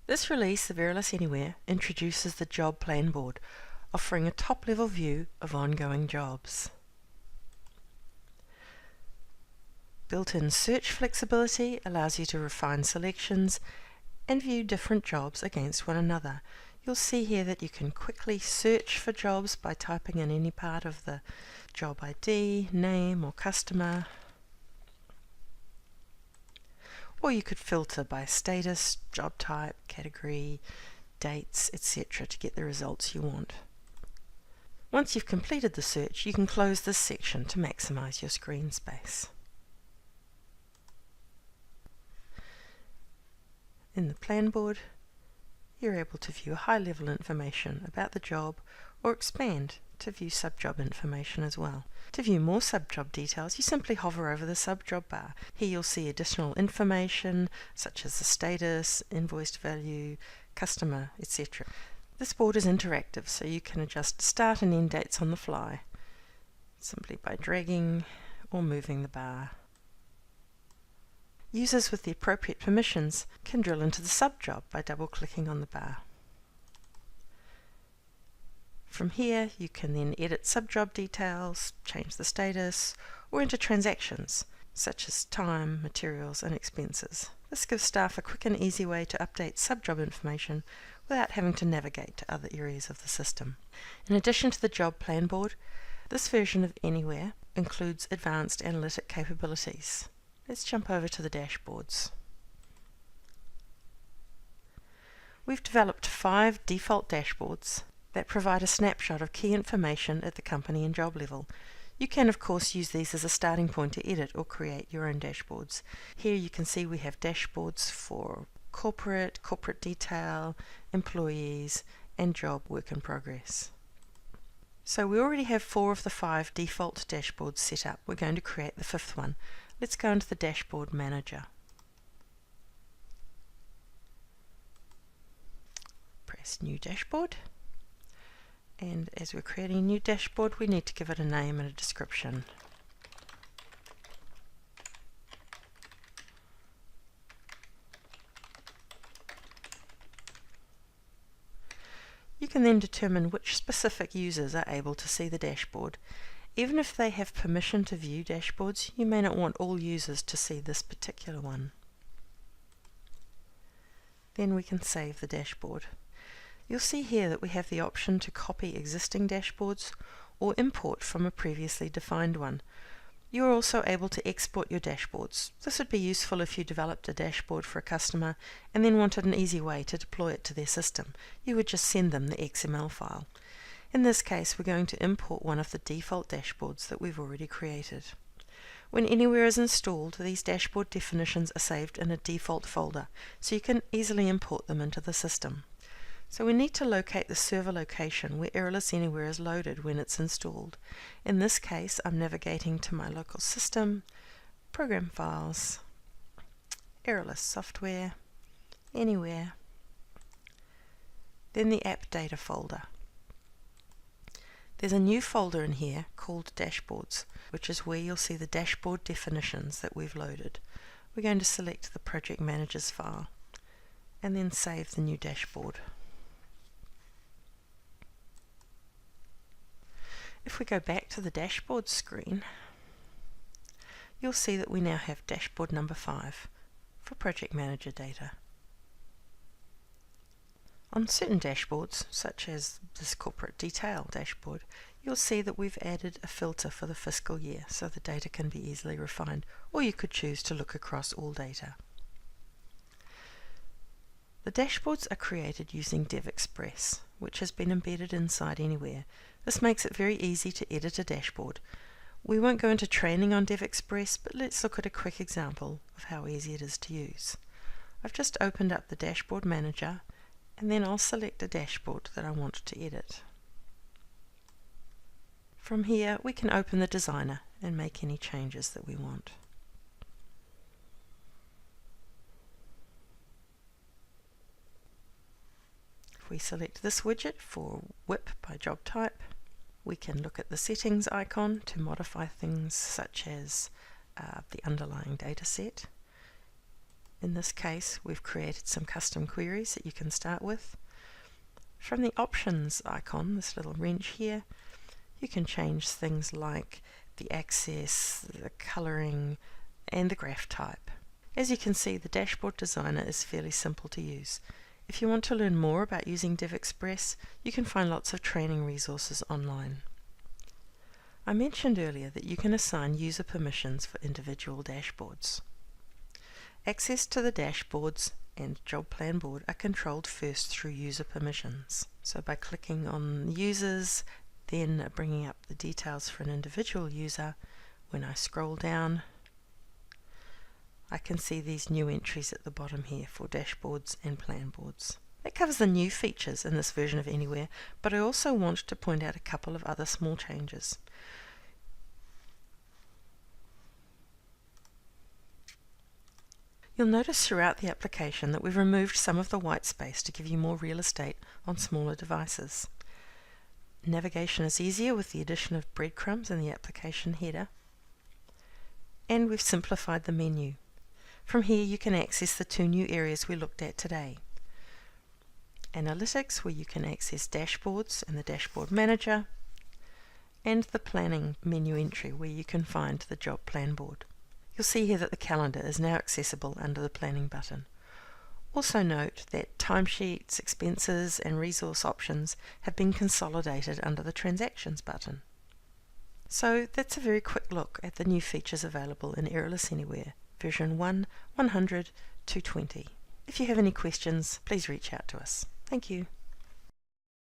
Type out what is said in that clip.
This release of Eralis Anywhere introduces the job plan board, offering a top-level view of ongoing jobs. Built-in search flexibility allows you to refine selections and view different jobs against one another. You'll see here that you can quickly search for jobs by typing in any part of the job ID, name or customer. Or you could filter by status, job type, category, dates, etc. to get the results you want. Once you've completed the search, you can close this section to maximize your screen space. In the plan board, you're able to view high-level information about the job or expand to view sub-job information as well. To view more sub-job details, you simply hover over the sub-job bar. Here you'll see additional information such as the status, invoiced value, customer, etc. This board is interactive, so you can adjust start and end dates on the fly, simply by dragging or moving the bar. Users with the appropriate permissions can drill into the sub-job by double-clicking on the bar. From here, you can then edit sub-job details, change the status, or enter transactions, such as time, materials, and expenses. This gives staff a quick and easy way to update sub-job information without having to navigate to other areas of the system. In addition to the job plan board, this version of Anywhere includes advanced analytic capabilities. Let's jump over to the dashboards. We've developed 5 default dashboards that provide a snapshot of key information at the company and job level. You can of course use these as a starting point to edit or create your own dashboards. Here you can see we have dashboards for corporate detail, employees, and job work in progress. So we already have 4 of the 5 default dashboards set up. We're going to create the 5th one. Let's go into the Dashboard Manager. Press New Dashboard. And as we're creating a new dashboard, we need to give it a name and a description. You can then determine which specific users are able to see the dashboard. Even if they have permission to view dashboards, you may not want all users to see this particular one. Then we can save the dashboard. You'll see here that we have the option to copy existing dashboards or import from a previously defined one. You are also able to export your dashboards. This would be useful if you developed a dashboard for a customer and then wanted an easy way to deploy it to their system. You would just send them the XML file. In this case, we're going to import one of the default dashboards that we've already created. When Anywhere is installed, these dashboard definitions are saved in a default folder, so you can easily import them into the system. So we need to locate the server location where Eralis Anywhere is loaded when it's installed. In this case, I'm navigating to my local system, Program Files, Eralis Software, Anywhere, then the App Data folder. There's a new folder in here called Dashboards, which is where you'll see the dashboard definitions that we've loaded. We're going to select the Project Managers file and then save the new dashboard. If we go back to the dashboard screen, you'll see that we now have dashboard number 5 for Project Manager data. On certain dashboards, such as this corporate detail dashboard, you'll see that we've added a filter for the fiscal year so the data can be easily refined, or you could choose to look across all data. The dashboards are created using DevExpress, which has been embedded inside Anywhere. This makes it very easy to edit a dashboard. We won't go into training on DevExpress, but let's look at a quick example of how easy it is to use. I've just opened up the Dashboard Manager, and then I'll select a dashboard that I want to edit. From here, we can open the designer and make any changes that we want. If we select this widget for whip by job type, we can look at the settings icon to modify things such as the underlying data set. In this case, we've created some custom queries that you can start with. From the options icon, this little wrench here, you can change things like the access, the colouring, and the graph type. As you can see, the dashboard designer is fairly simple to use. If you want to learn more about using DivExpress, you can find lots of training resources online. I mentioned earlier that you can assign user permissions for individual dashboards. Access to the dashboards and job plan board are controlled first through user permissions. So by clicking on users, then bringing up the details for an individual user, when I scroll down, I can see these new entries at the bottom here for dashboards and plan boards. That covers the new features in this version of Anywhere, but I also want to point out a couple of other small changes. You'll notice throughout the application that we've removed some of the white space to give you more real estate on smaller devices. Navigation is easier with the addition of breadcrumbs in the application header, and we've simplified the menu. From here you can access the two new areas we looked at today. Analytics, where you can access dashboards and the dashboard manager, and the planning menu entry, where you can find the job plan board. You'll see here that the calendar is now accessible under the planning button. Also note that timesheets, expenses, and resource options have been consolidated under the transactions button. So that's a very quick look at the new features available in Eralis Anywhere, version 1.100.220. If you have any questions, please reach out to us. Thank you.